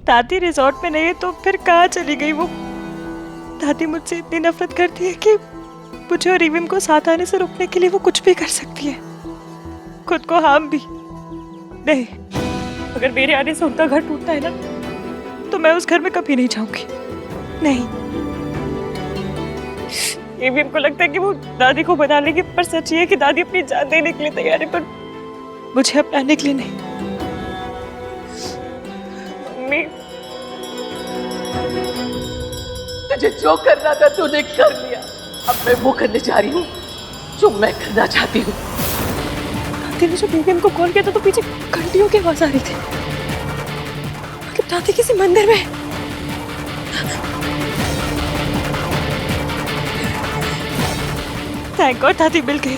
दादी रिजॉर्ट में नहीं है तो फिर कहाँ चली गई वो? दादी मुझसे इतनी नफरत करती है कि मुझे और रिविम को साथ आने से रोकने के लिए वो कुछ भी कर सकती है, खुद को हार्म भी। नहीं, अगर मेरे आने से उनका घर टूटता है ना तो मैं उस घर में कभी नहीं जाऊंगी। नहीं, रिविम को लगता है कि वो दादी को बना लेगी, पर सच ये है कि दादी अपनी जान देने के लिए तैयार है, पर मुझे अपनाने के लिए नहीं। मम्मी, तुझे जो करना था तूने कर लिया। अब मैं वो करने जा रही हूँ जो मैं करना चाहती हूँ। दादी ने जब रिविम को कॉल किया था तो पीछे घंटियों की आवाज आ रही थी। मतलब दादी किसी मंदिर में। थैंक गॉड दादी मिल गई।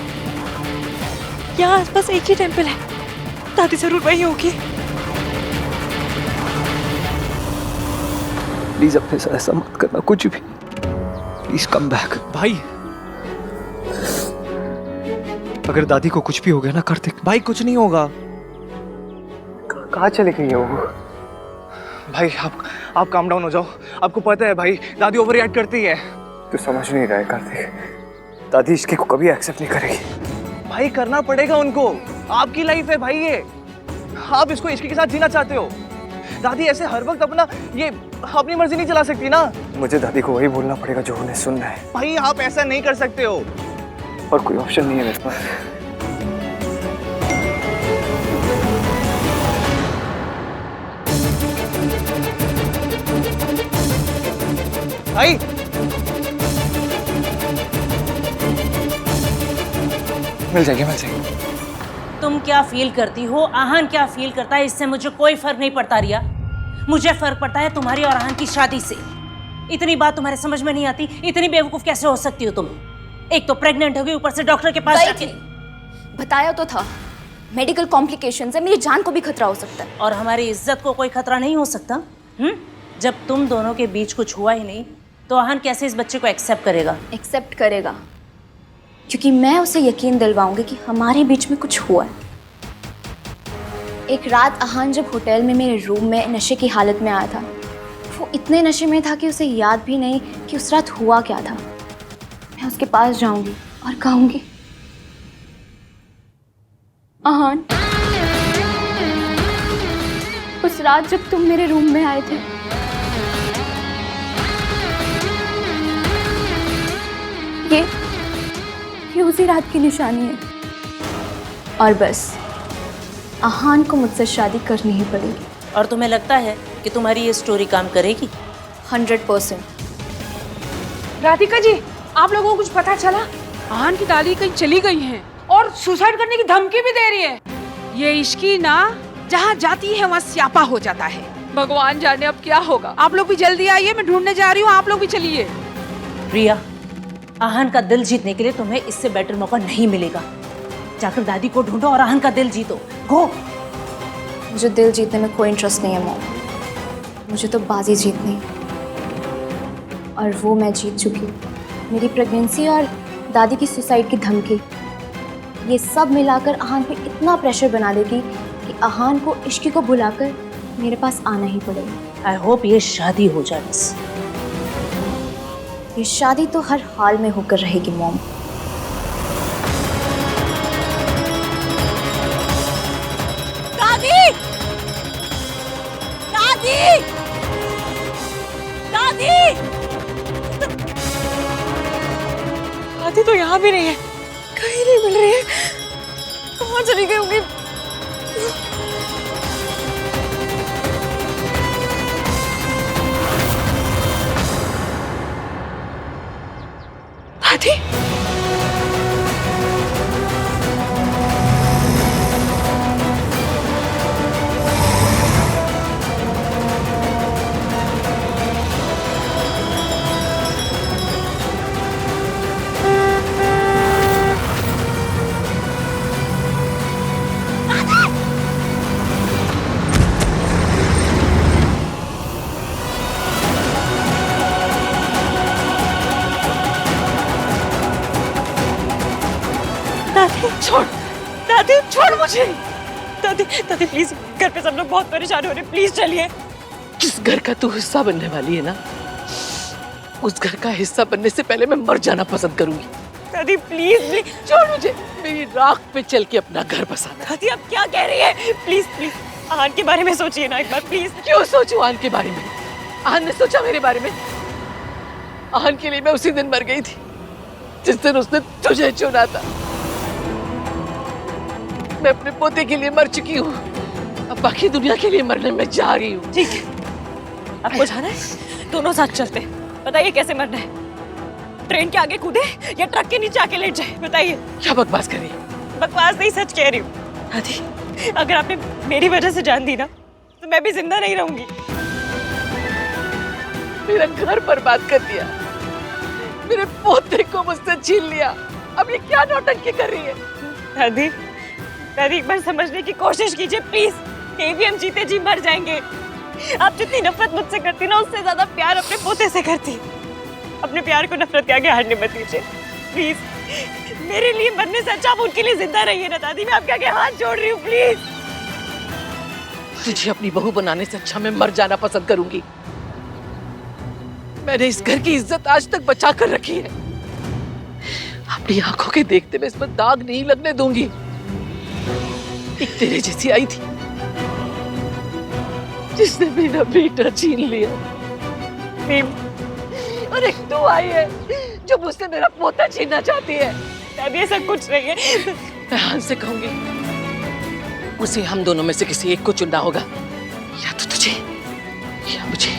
यहाँ आसपास एक ही टेंपल है, दादी जरूर वही होगी। प्लीज अपने साथ ऐसा मत करना, कुछ भी। Please come back. भाई, अगर दादी को कुछ भी हो गया ना कार्तिक। भाई कुछ नहीं होगा। कहाँ चली गई है वो? भाई आप काम डाउन हो जाओ। आपको पता है भाई, दादी ओवर रिएक्ट करती है। तू समझ नहीं रहा है कार्तिक, दादी इसके को कभी एक्सेप्ट नहीं करेगी। भाई करना पड़ेगा उनको, आपकी लाइफ है भाई ये। आप इसको इश्क के साथ जीना चाहते हो। दादी ऐसे हर वक्त अपनी मर्जी नहीं चला सकती ना। मुझे दादी को वही बोलना पड़ेगा जो उन्हें सुनना है। भाई आप ऐसा नहीं कर सकते हो। और कोई ऑप्शन नहीं है मेरे पास। भाई मिल जाएगी। तुम क्या फील करती हो, आहान क्या फील करता है, इससे मुझे कोई फर्क नहीं पड़ता रिया। मुझे फर्क पड़ता है तुम्हारी और आहान की शादी से। इतनी बात तुम्हारे समझ में नहीं आती? इतनी बेवकूफ कैसे हो सकती हो तुम? एक तो प्रेग्नेंट हो गई, ऊपर से डॉक्टर के पास जाके। बताया तो था, मेडिकल कॉम्प्लिकेशंस है, मेरी जान को भी खतरा हो सकता है। और हमारी इज्जत को कोई खतरा नहीं हो सकता? जब तुम दोनों के बीच कुछ हुआ ही नहीं तो आहान कैसे इस बच्चे को एक्सेप्ट करेगा? एक्सेप्ट करेगा क्योंकि मैं उसे यकीन दिलवाऊंगी कि हमारे बीच में कुछ हुआ है। एक रात आहान जब होटल में मेरे रूम में नशे की हालत में आया था, वो इतने नशे में था कि उसे याद भी नहीं कि उस रात हुआ क्या था। मैं उसके पास जाऊंगी और कहूंगी, आहान, उस रात जब तुम मेरे रूम में आए थे, ये उसी रात की निशानी है। और बस आहान को मुझसे शादी करनी ही पड़ेगी। और तुम्हें लगता है कि तुम्हारी ये स्टोरी काम करेगी? 100%। राधिका जी, आप लोगों को कुछ पता चला? आहान की दादी कहीं चली गई हैं और सुसाइड करने की धमकी भी दे रही है। ये इश्की ना जहाँ जाती है वहाँ स्यापा हो जाता है। भगवान जाने अब क्या होगा। आप लोग भी जल्दी आइए, मैं ढूंढने जा रही हूँ, आप लोग भी चलिए। प्रिया, आहान का दिल जीतने के लिए तुम्हें इससे बेटर मौका नहीं मिलेगा। जाकर दादी को ढूंढो और आहान का दिल जीतो। गो। मुझे दिल जीतने में कोई इंटरेस्ट नहीं है मॉम, मुझे तो बाजी जीतनी है और वो मैं जीत चुकी हूँ। मेरी प्रेगनेंसी और दादी की सुसाइड की धमकी, ये सब मिलाकर आहान पे इतना प्रेशर बना देगी कि आहान को इश्क को भुलाकर मेरे पास आना ही पड़ेगा। आई होप ये शादी हो जाए बस। ये शादी तो हर हाल में होकर रहेगी मॉम। दादी! दादी! दादी! दादी तो यहाँ भी नहीं है, कहीं नहीं मिल रही है। कहाँ चली गई होगी? दादी? छोड़ दादी, छोड़ मुझे। दादी दादी प्लीज, घर पे सब लोग बहुत परेशान हो रहे हैं, प्लीज चलिए। जिस घर का तू हिस्सा बनने वाली है ना, उस घर का हिस्सा बनने से पहले मैं मर जाना पसंद करूंगी। दादी प्लीज प्लीज छोड़ मुझे, मेरी राख पे चल के अपना घर बसाना। दादी आप क्या कह रही है? प्लीज प्लीज आहान के बारे में सोचिए ना एक बार प्लीज। क्यों सोचूं आहान के बारे में? आहान ने सोचा मेरे बारे में? आहान के लिए मैं उसी दिन मर गई थी जिस दिन उसने तुझे चुना था। मैं अपने पोते के लिए मर चुकी हूँ, अब बाकी दुनिया के लिए मरने में जा रही हूँ। ठीक है, आपको जाना है? दोनों साथ चलते हैं। बताइए कैसे मरना है? ट्रेन के आगे कूदे या ट्रक के नीचे आके लेट जाए? बताइए। क्या बकवास कर रही है? बकवास नहीं, सच कह रही हूँ। दादी अगर आपने मेरी वजह से जान दी ना तो मैं भी जिंदा नहीं रहूंगी। मेरा घर बर्बाद कर दिया, मेरे पोते को मुझसे छीन लिया, अब ये क्या नौटंकी कर रही है? दादी दादी एक बार समझने की कोशिश कीजिए प्लीज। भी हम जीते जी मर जाएंगे। आप जितनी नफरत मुझसे करती ना उससे ज्यादा प्यार अपने पोते से करती। अपने प्यार को नफरत के आगे हारने मत दीजिए प्लीज। मेरे लिए मरने से अच्छा आप उनके लिए जिंदा रहिए ना दादी। मैं आपके आगे हाथ जोड़ रही हूँ प्लीज। तुझे अपनी बहू बनाने से अच्छा मैं मर जाना पसंद करूंगी। मैंने इस घर की इज्जत आज तक बचा कर रखी है, अपनी आंखों के देखते मैं इस पर दाग नहीं लगने दूंगी। एक तेरे जैसी आई थी जिसने मेरा बेटा छीन लिया, और एक तू आई है जो मुझसे मेरा पोता छीनना चाहती है। दादी ऐसा कुछ नहीं है। मैं हान से कहूंगी उसे हम दोनों में से किसी एक को चुनना होगा, या तो तुझे या मुझे।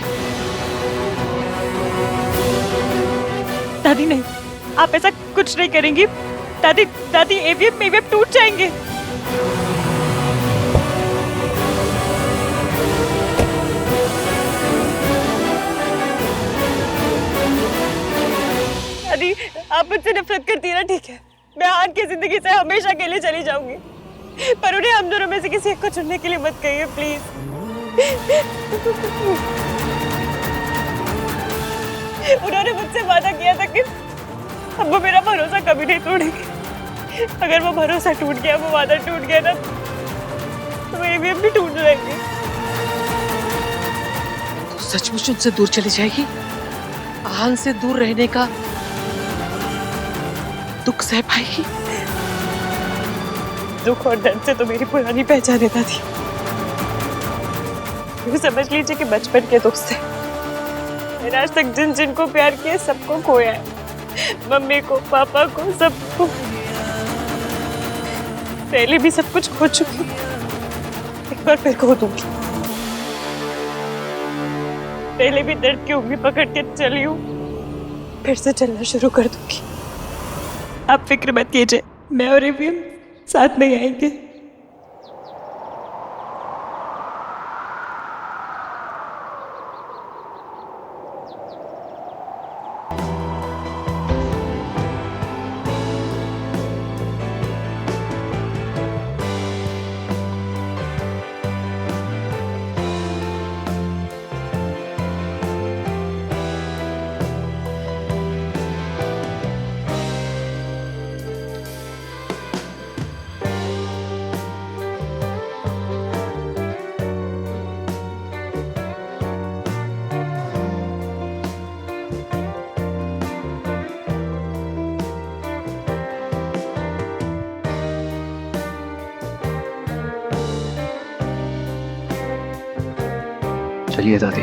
दादी नहीं, आप ऐसा कुछ नहीं करेंगी। दादी दादी एवीएम टूट जाएंगे। दादी आप मुझसे नफरत करती है ना, ठीक है। मैं आहान की जिंदगी से हमेशा के लिए चली जाऊंगी, पर उन्हें हम दोनों में से किसी एक को चुनने के लिए मत कहिए प्लीज। उन्होंने मुझसे वादा किया था कि अब वो मेरा भरोसा कभी नहीं तोड़ेंगे। अगर वो भरोसा टूट गया, वो वादा टूट गया ना, तो एवीएम भी टूट जाएंगे। तो सचमुच उनसे दूर चली जाएगी? आहान से दूर रहने का दुख सह पाएगी? दुख और दर्द से तो मेरी पुरानी पहचान है दादी। ये समझ लीजिए कि बचपन के दुख से मैंने आज तक जिन जिन को प्यार किया सबको खोया है। मम्मी को, पापा को, सबको। पहले भी सब कुछ खो चुकी हूँ, एक बार फिर खो दूंगी। पहले भी दर्द की उंगली पकड़ के चली हूँ, फिर से चलना शुरू कर दूंगी। आप फिक्र मत कीजिए, मैं और एवीएम साथ में आएंगे। चलिए दादी।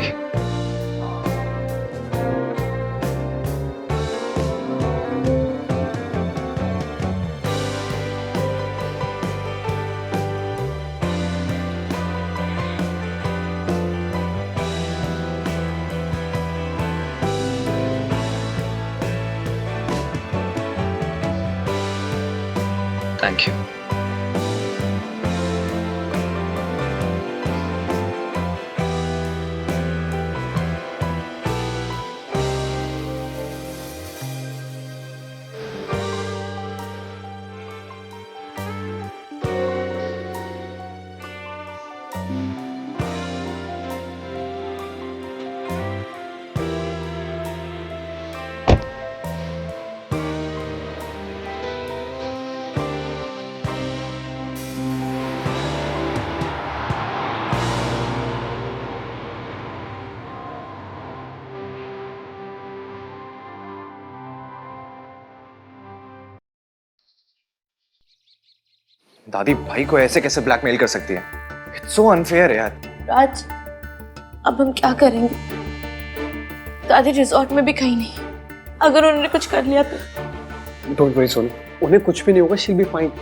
Thank you. दादी भाई को ऐसे कैसे ब्लैकमेल कर सकती है? इट्स सो अनफेयर यार। राज, अब हम क्या करेंगे? दादी रिजॉर्ट में भी कहीं नहीं। अगर उन्होंने कुछ कर लिया तो? डोंट वरी सोनू, उन्हें कुछ भी नहीं होगा, शी विल बी फाइन।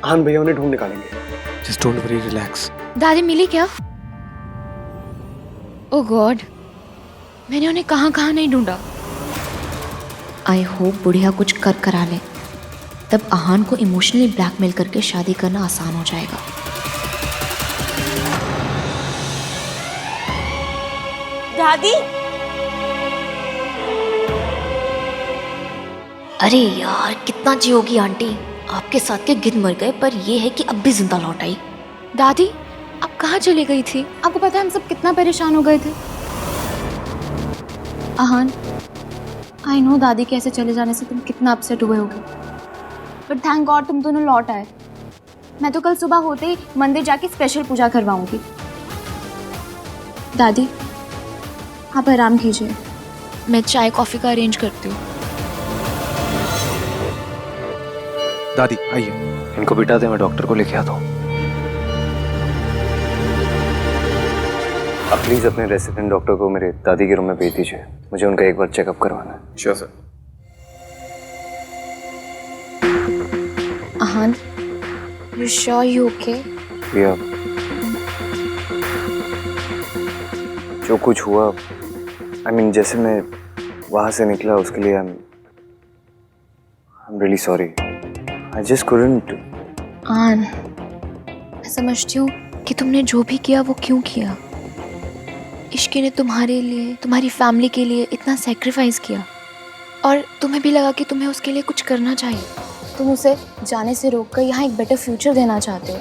आन भैया उन्हें ढूंढ निकालेंगे। Just don't worry, relax. दादी मिली क्या? ओह गॉड, मैंने उन्हें कहाँ कहाँ नहीं ढूंढा। आई होप बुढ़िया कुछ कर करा ले, तब आहान को इमोशनली ब्लैकमेल करके शादी करना आसान हो जाएगा। दादी, अरे यार कितना जियोगी आंटी, आपके साथ के गिद्ध मर गए पर ये है कि अब भी जिंदा लौट आई। दादी आप कहाँ चली गई थी? आपको पता है हम सब कितना परेशान हो गए थे। आहान, आई नो दादी के ऐसे चले जाने से तुम कितना अपसेट हुए होगे, बट थैंक गॉड तुम दोनों लौट आए। मैं तो कल सुबह होते ही मंदिर जाके स्पेशल पूजा करवाऊंगी। दादी आप आराम कीजिए, मैं चाय कॉफी का अरेंज करती हूँ। दादी आइए, इनको बिठा दे, मैं डॉक्टर को लेके आता हूँ। आप प्लीज अपने रेसिडेंट डॉक्टर को मेरे दादी के रूम में भेज दीजिए, मुझे उनका एक बार चेकअप करवाना है। Sure sir. आहान, you sure you okay? भैया जो कुछ हुआ, I mean, जैसे मैं वहां से निकला उसके लिए I'm really sorry. I just couldn't. आन, मैं समझती हूँ कि तुमने जो भी किया वो क्यों किया। इश्की ने तुम्हारे लिए, तुम्हारी फैमिली के लिए इतना सैक्रिफाइस किया और तुम्हें भी लगा कि तुम्हें उसके लिए कुछ करना चाहिए। तुम उसे जाने से रोककर यहाँ एक बेटर फ्यूचर देना चाहते हो,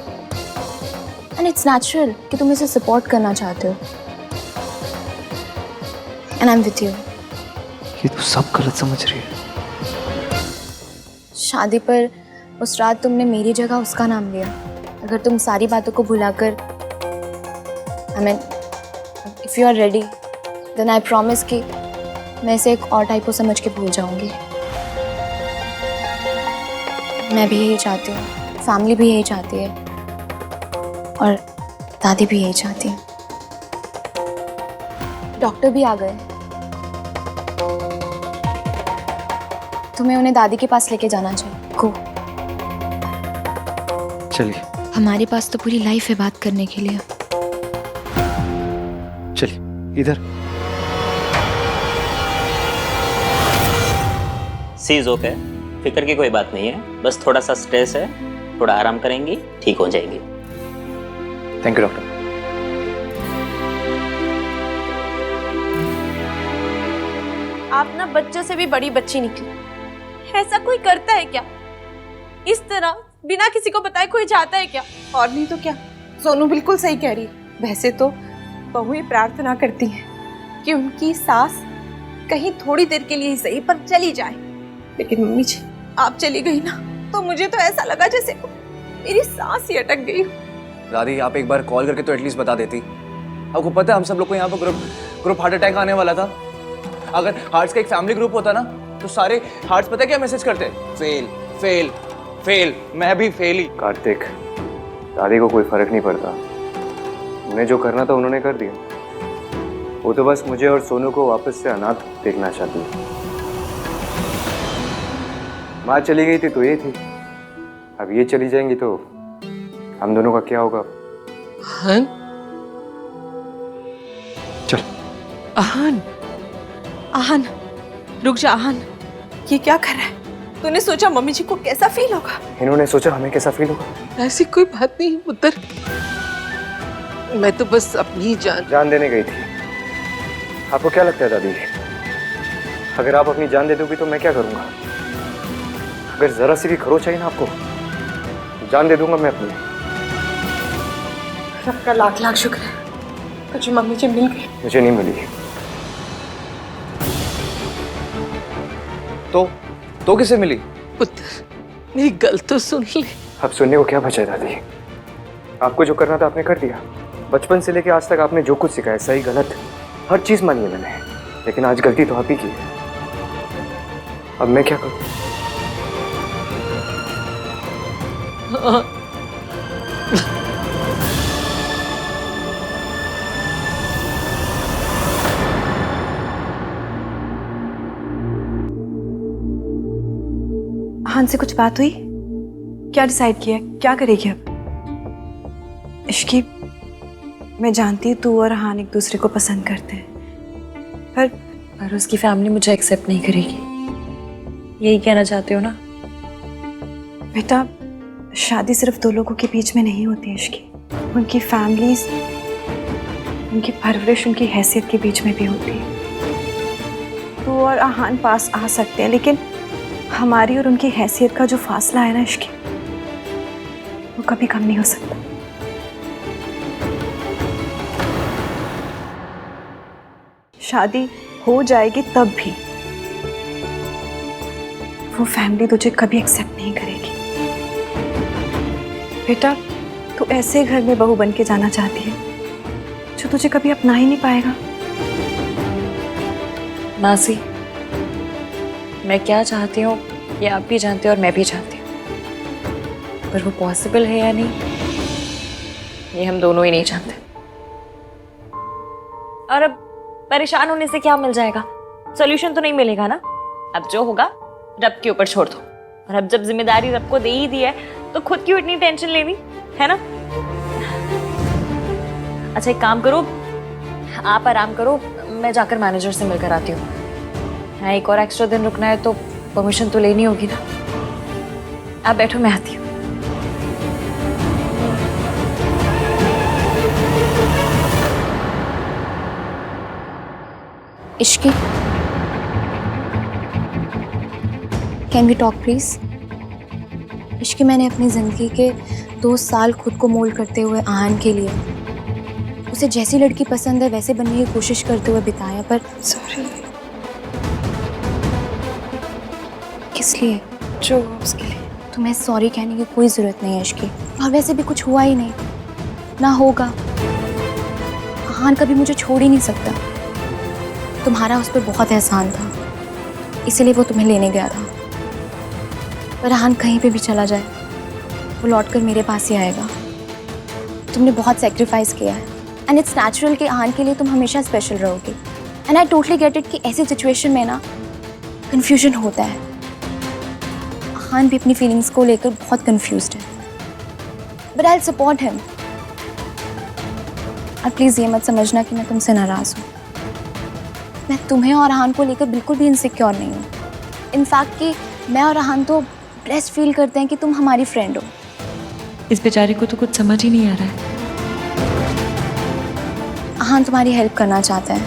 एंड इट्स नेचुरल कि तुम इसे सपोर्ट करना चाहते हो, and I am with you. ये तो सब गलत समझ रही है। शादी पर उस रात तुमने मेरी जगह उसका नाम लिया। अगर तुम सारी बातों को भुलाकर, I mean if you are ready, then I promise कि मैं इसे एक और टाइप को समझ के भूल जाऊंगी। मैं भी यही चाहती हूँ, फैमिली भी यही चाहती है और दादी भी यही चाहती है। डॉक्टर भी आ गए, तुम्हें उन्हें दादी के पास लेके जाना चाहिए। गो। चलिए हमारे पास तो पूरी लाइफ है बात करने के लिए। चलिए इधर। सी इज ओके, फिक्र की कोई बात नहीं है, बस थोड़ा सा स्ट्रेस है, थोड़ा आराम करेंगी ठीक हो जाएगी। Thank you doctor. आप ना बच्चों से भी बड़ी बच्ची निकली। ऐसा कोई करता है क्या? इस तरह बिना किसी को बताए कोई जाता है क्या? और नहीं तो क्या, सोनू बिल्कुल सही कह रही है। वैसे तो बहू ये प्रार्थना करती है कि उनकी सास कहीं थोड़ी देर के लिए ही सही पर चली जाए, लेकिन मम्मी जी आप चली गई ना तो मुझे तो ऐसा लगा जैसे मेरी सांस ही अटक गई। दादी आप एक बार कॉल करके तो एटलीस्ट बता देती। आपको पता है हम सब लोग को यहाँ पर ग्रुप हार्ट अटैक आने वाला था। अगर हार्ट्स का एक फैमिली ग्रुप होता ना तो सारे हार्ट्स पता है क्या मैसेज करते? Fail fail fail. मैं भी फेल ही। कार्तिक, दादी को कोई फर्क नहीं पड़ता, उन्हें जो करना था उन्होंने कर दिया। वो तो बस मुझे और सोनू को वापस से अनाथ देखना चाहती है। माँ चली गई थी तो ये थी, अब ये चली जाएंगी तो हम दोनों का क्या होगा? आहान, चल। आहान, आहान रुक जा। आहान ये क्या कर रहा है? तूने सोचा मम्मी जी को कैसा फील होगा? इन्होंने सोचा हमें कैसा फील होगा। ऐसी कोई बात नहीं पुत्र, मैं तो बस अपनी जान देने गई थी। आपको क्या लगता है दादी, अगर आप अपनी जान दे दोगी तो मैं क्या करूंगा? अगर जरा सी भी खरोच चाहिए ना आपको, जान दे दूंगा मैं अपनी। रब का लाख लाख शुक्र है तुझे मम्मी जी मिल गई। मुझे नहीं मिली। तो किसे मिली? पुत्र मेरी गल तो सुन ले। अब सुनने को क्या बचा है दादी? आपको जो करना था आपने कर दिया। बचपन से लेके आज तक आपने जो कुछ सिखाया, सही गलत हर चीज मानी है मैंने, लेकिन आज गलती तो आप ही की है। अब मैं क्या करूं? से कुछ बात हुई? क्या डिसाइड किया, क्या करेगी अब? इश्की, मैं जानती हूँ तू और हान एक दूसरे को पसंद करते हैं, पर उसकी फैमिली मुझे एक्सेप्ट नहीं करेगी। यही कहना चाहते हो ना? बेटा, शादी सिर्फ दो लोगों के बीच में नहीं होती है इश्की, उनकी फैमिलीज, उनकी परवरिश, उनकी हैसियत के बीच में भी होती है। तू और आहान पास आ सकते हैं, लेकिन हमारी और उनकी हैसियत का जो फासला है ना इश्की, वो कभी कम नहीं हो सकता। शादी हो जाएगी तब भी वो फैमिली तुझे कभी एक्सेप्ट नहीं करेगी। बेटा, तू ऐसे घर में बहू बन के जाना चाहती है जो तुझे कभी अपना ही नहीं पाएगा। मासी, मैं क्या चाहती हूँ ये आप भी जानते हो और मैं भी जानती हूँ, पर वो पॉसिबल है या नहीं ये हम दोनों ही नहीं जानते। और अब परेशान होने से क्या मिल जाएगा? सॉल्यूशन तो नहीं मिलेगा ना। अब जो होगा रब के ऊपर छोड़ दो, और अब जब जिम्मेदारी रब को दे ही दी है तो खुद क्यों इतनी टेंशन लेनी है ना? अच्छा, एक काम करो, आप आराम करो, मैं जाकर मैनेजर से मिलकर आती हूँ। हाँ, एक और एक्स्ट्रा दिन रुकना है तो परमिशन तो लेनी होगी ना। आप बैठो, मैं आती हूँ। Ishki, can we talk please? Ishki, मैंने अपनी ज़िंदगी के 2 साल खुद को मोल्ड करते हुए आहान के लिए, उसे जैसी लड़की पसंद है वैसे बनने की कोशिश करते हुए बिताया, पर सॉरी। किस लिए? जो उसके लिए। तुम्हें सॉरी कहने की कोई ज़रूरत नहीं है इश्की, और वैसे भी कुछ हुआ ही नहीं, ना होगा। आहान कभी मुझे छोड़ ही नहीं सकता। तुम्हारा उस पर बहुत एहसान था, इसीलिए वो तुम्हें लेने गया था। पर आहान कहीं पे भी चला जाए वो लौटकर मेरे पास ही आएगा। तुमने बहुत सेक्रीफाइस किया है, एंड इट्स नेचुरल कि आहान के लिए तुम हमेशा स्पेशल रहोगे। And I totally get it कि ऐसी सिचुएशन में ना कन्फ्यूजन होता है। आहान भी अपनी फीलिंग्स को लेकर बहुत कन्फ्यूज्ड है, but I will support him. और प्लीज़ ये मत समझना कि मैं तुमसे नाराज़ हूँ। मैं तुम्हें और आहान को लेकर बिल्कुल भी इनसिक्योर नहीं हूँ। इनफैक्ट कि मैं और आहान तो ब्लेस्ड फील करते हैं कि तुम हमारी फ्रेंड हो। इस बेचारी को तो कुछ समझ ही नहीं आ रहा है। आहान तुम्हारी हेल्प करना चाहता है,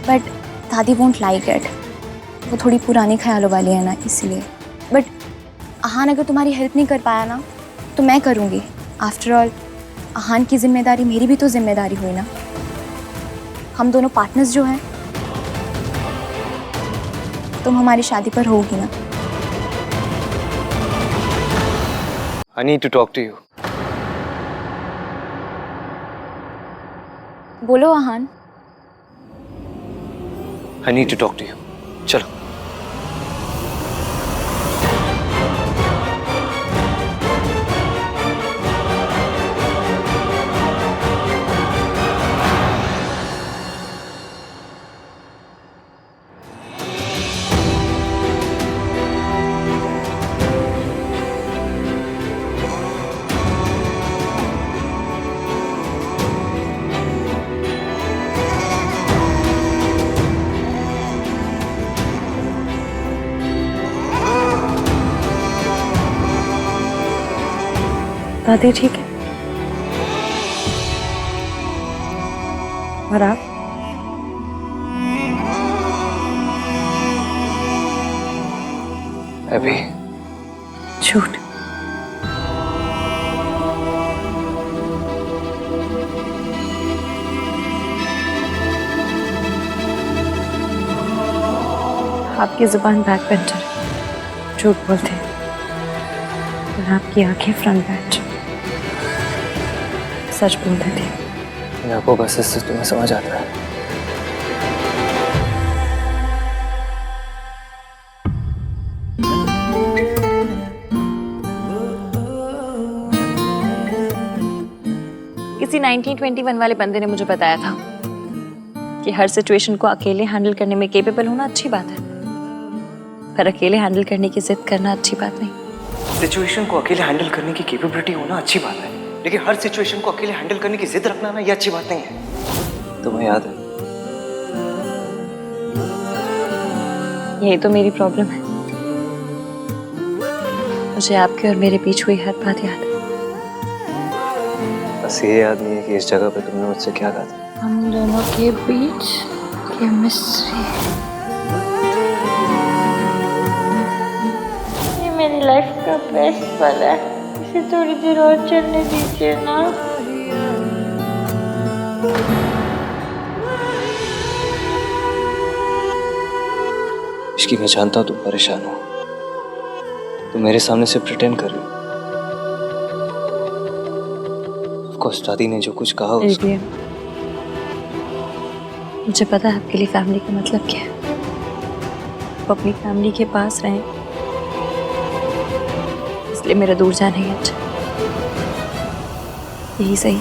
बट दादी वोंट लाइक इट। वो थोड़ी पुरानी ख्यालों वाली है ना, इसलिए। बट आहान अगर तुम्हारी हेल्प नहीं कर पाया ना तो मैं करूँगी। आफ्टर ऑल आहान की जिम्मेदारी मेरी भी तो जिम्मेदारी हुई ना। हम दोनों पार्टनर्स जो हैं। तुम हमारी शादी पर होगी ना? I need to talk to you. बोलो आहान। I need to talk to you. चलो। दादी ठीक है? और आप? अभी झूठ। आपकी जुबान बैक बेंचर है, झूठ बोलते हैं, और आपकी आंखें फ्रंट बेंच, सच बोल देती है। आपको बस इससे तुम्हें समझ आता है। किसी 1921 वाले बंदे ने मुझे बताया था कि हर सिचुएशन को अकेले हैंडल करने में केपेबल होना अच्छी बात है, पर अकेले हैंडल करने की जिद करना अच्छी बात नहीं। सिचुएशन को अकेले हैंडल करने की कैपेबिलिटी होना अच्छी बात है, लेकिन हर सिचुएशन को अकेले हैंडल करने की जिद रखना ना, ये अच्छी बात नहीं है। तुम्हें याद है यही तो मेरी प्रॉब्लम है। मुझे आपके और मेरे बीच हुई हर बात याद है। बस ये याद नहीं है कि इस जगह पे तुमने मुझसे क्या कहा था। हम दोनों के बीच केमिस्ट्री। ये मेरी लाइफ का बेस्ट पल है, इसे थोड़ी देर और चलने दीजिए ना। इश्की, मैं जानता हूँ तुम परेशान हो, तुम मेरे सामने से प्रिटेंड कर रही हो। ऑफकोर्स दादी ने जो कुछ कहा उसको... मुझे पता है आपके लिए फैमिली का मतलब क्या है। आप अपनी फैमिली के पास रहें, इसलिए मेरा दूर जाना ही अच्छा, यही सही।